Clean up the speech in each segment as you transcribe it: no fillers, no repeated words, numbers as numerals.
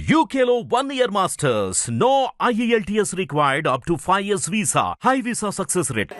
UKLO 1 year masters. No IELTS required up to 5 years visa. High visa success rate.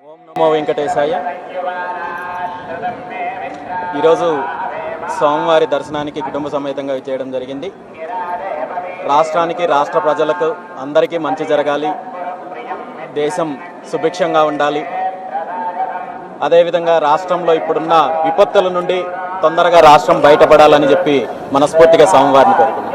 ఓం నమో వెంకటేశాయ. ఈరోజు స్వామివారి దర్శనానికి కుటుంబ సమేతంగా చేయడం జరిగింది. రాష్ట్రానికి, రాష్ట్ర ప్రజలకు అందరికీ మంచి జరగాలి, దేశం సుభిక్షంగా ఉండాలి, అదేవిధంగా రాష్ట్రంలో ఇప్పుడున్న విపత్తుల నుండి తొందరగా రాష్ట్రం బయటపడాలని చెప్పి మనస్ఫూర్తిగా స్వామివారిని కోరుకున్నాం.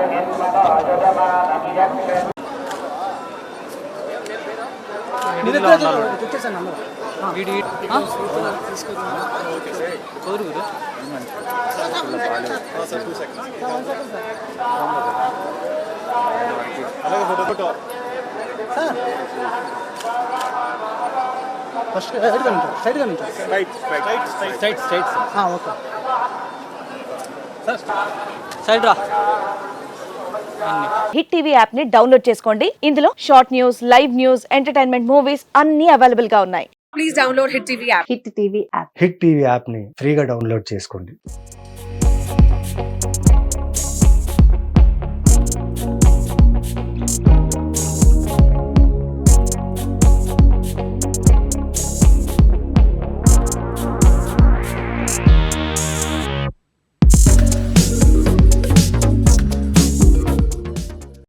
హిట్ టీవీ యాప్ ని డౌన్లోడ్ చేసుకోండి. ఇందులో short news, live news, entertainment movies అన్ని అవైలబుల్ గా ఉన్నాయి. Please download Hit TV app. Hit TV app. Hit TV యాప్ని ఫ్రీగా డౌన్లోడ్ చేసుకోండి.